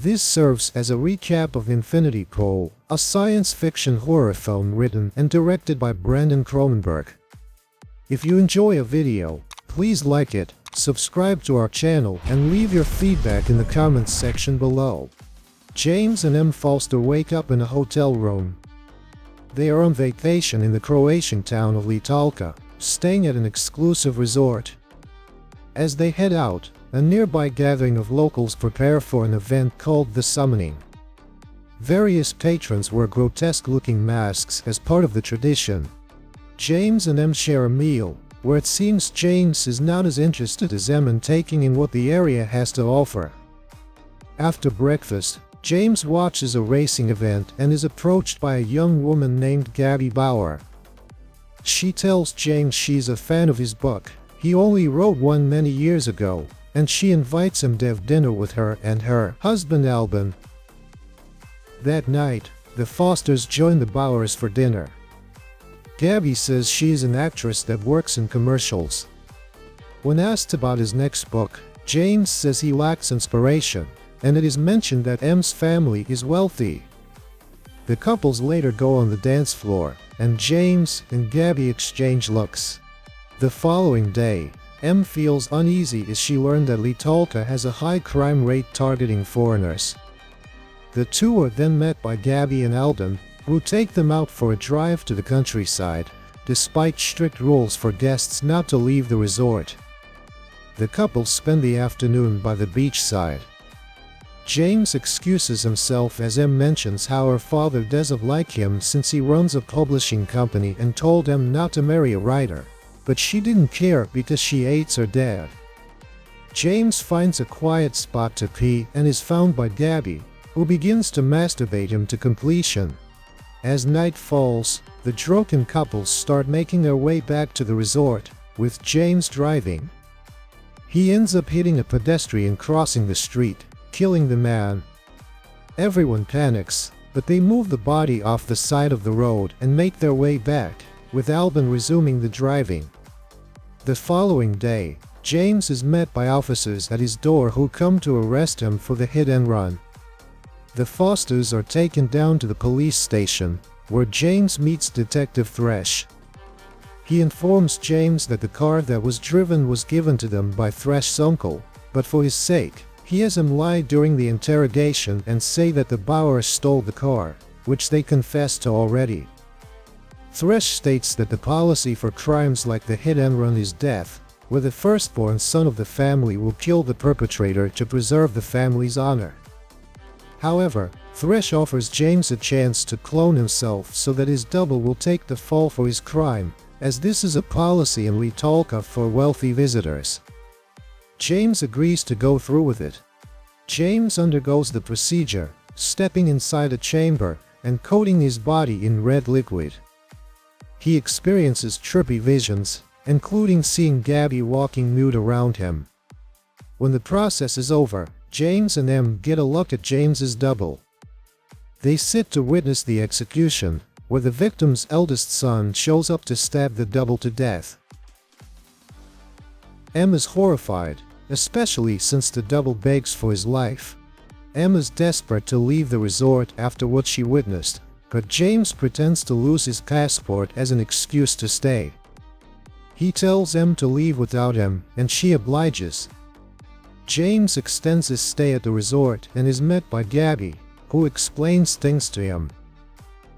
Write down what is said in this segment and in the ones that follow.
This serves as a recap of Infinity Pool, a science fiction horror film written and directed by Brandon Cronenberg. If you enjoy a video, please like it, subscribe to our channel, and leave your feedback in the comments section below. James and M. Foster wake up in a hotel room. They are on vacation in the Croatian town of Letalka, staying at an exclusive resort. As they head out, a nearby gathering of locals prepare for an event called the Summoning. Various patrons wear grotesque-looking masks as part of the tradition. James and M share a meal, where it seems James is not as interested as M in taking in what the area has to offer. After breakfast, James watches a racing event and is approached by a young woman named Gabby Bauer. She tells James she's a fan of his book. He only wrote one many years ago, and she invites him to have dinner with her and her husband Albin. That night, the Fosters join the Bauers for dinner. Gabby says she's an actress that works in commercials. When asked about his next book, James says he lacks inspiration, and it is mentioned that M's family is wealthy. The couples later go on the dance floor, and James and Gabby exchange looks. The following day, M feels uneasy as she learned that Letalka has a high crime rate targeting foreigners. The two are then met by Gabby and Alden, who take them out for a drive to the countryside, despite strict rules for guests not to leave the resort. The couple spend the afternoon by the beachside. James excuses himself as M mentions how her father doesn't like him since he runs a publishing company and told M not to marry a writer. But she didn't care because she hates her dad. James finds a quiet spot to pee and is found by Gabby, who begins to masturbate him to completion. As night falls, the drunken couples start making their way back to the resort, with James driving. He ends up hitting a pedestrian crossing the street, killing the man. Everyone panics, but they move the body off the side of the road and make their way back, with Albin resuming the driving. The following day, James is met by officers at his door who come to arrest him for the hit and run. The Fosters are taken down to the police station, where James meets Detective Thresh. He informs James that the car that was driven was given to them by Thresh's uncle, but for his sake, he has him lie during the interrogation and say that the Bauers stole the car, which they confessed to already. Thresh states that the policy for crimes like the hit and run is death, where the firstborn son of the family will kill the perpetrator to preserve the family's honor. However, Thresh offers James a chance to clone himself so that his double will take the fall for his crime, as this is a policy in Letalka for wealthy visitors. James agrees to go through with it. James undergoes the procedure, stepping inside a chamber and coating his body in red liquid. He experiences trippy visions, including seeing Gabby walking nude around him. When the process is over, James and M get a look at James's double. They sit to witness the execution, where the victim's eldest son shows up to stab the double to death. M is horrified, especially since the double begs for his life. M is desperate to leave the resort after what she witnessed, but James pretends to lose his passport as an excuse to stay. He tells M to leave without him, and she obliges. James extends his stay at the resort and is met by Gabby, who explains things to him.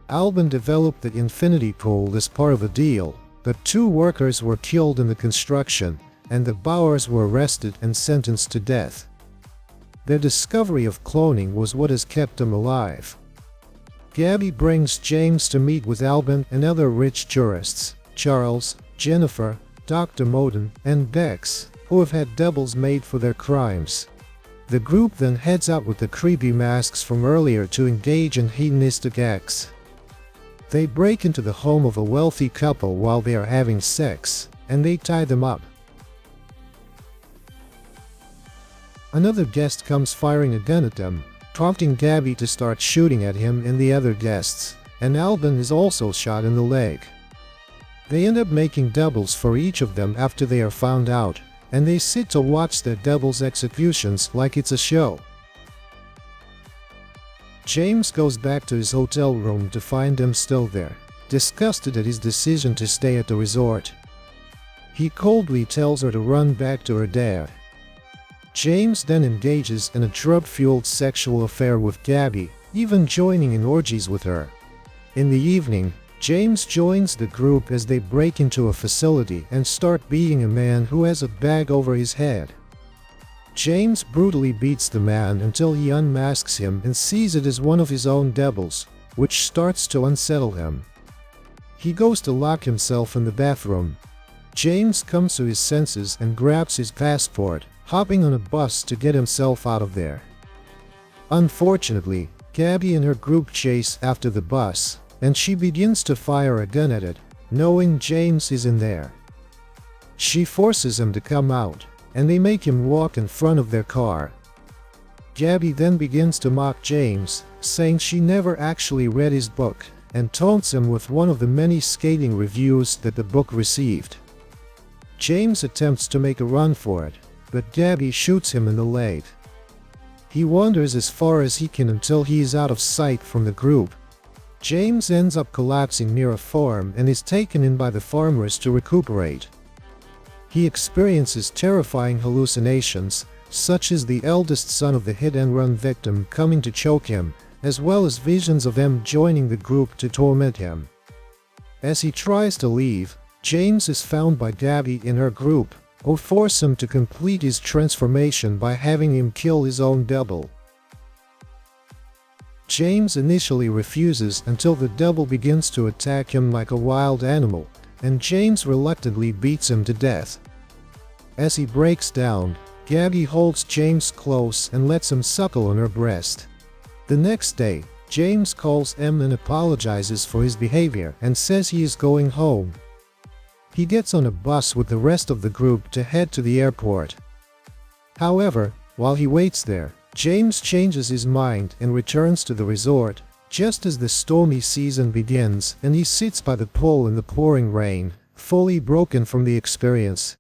Albin developed the infinity pool as part of a deal, but 2 workers were killed in the construction, and the Bauers were arrested and sentenced to death. Their discovery of cloning was what has kept them alive. Gabby brings James to meet with Albin and other rich jurists, Charles, Jennifer, Dr. Moden, and Bex, who have had doubles made for their crimes. The group then heads out with the creepy masks from earlier to engage in hedonistic acts. They break into the home of a wealthy couple while they are having sex, and they tie them up. Another guest comes firing a gun at them, prompting Gabby to start shooting at him and the other guests, and Albin is also shot in the leg. They end up making doubles for each of them after they are found out, and they sit to watch their doubles' executions like it's a show. James goes back to his hotel room to find them still there, disgusted at his decision to stay at the resort. He coldly tells her to run back to her dad. James then engages in a drug-fueled sexual affair with Gabby, even joining in orgies with her. In the evening, James joins the group as they break into a facility and start beating a man who has a bag over his head. James brutally beats the man until he unmasks him and sees it as one of his own devils, which starts to unsettle him. He goes to lock himself in the bathroom. James comes to his senses and grabs his passport, hopping on a bus to get himself out of there. Unfortunately, Gabby and her group chase after the bus, and she begins to fire a gun at it, knowing James is in there. She forces him to come out, and they make him walk in front of their car. Gabby then begins to mock James, saying she never actually read his book, and taunts him with one of the many scathing reviews that the book received. James attempts to make a run for it, but Gabby shoots him in the leg. He wanders as far as he can until he is out of sight from the group. James ends up collapsing near a farm and is taken in by the farmers to recuperate. He experiences terrifying hallucinations, such as the eldest son of the hit-and-run victim coming to choke him, as well as visions of M joining the group to torment him. As he tries to leave, James is found by Gabby in her group, who force him to complete his transformation by having him kill his own double. James initially refuses until the double begins to attack him like a wild animal, and James reluctantly beats him to death. As he breaks down, Gabby holds James close and lets him suckle on her breast. The next day, James calls M and apologizes for his behavior and says he is going home. He gets on a bus with the rest of the group to head to the airport. However, while he waits there, James changes his mind and returns to the resort, just as the stormy season begins, and he sits by the pool in the pouring rain, fully broken from the experience.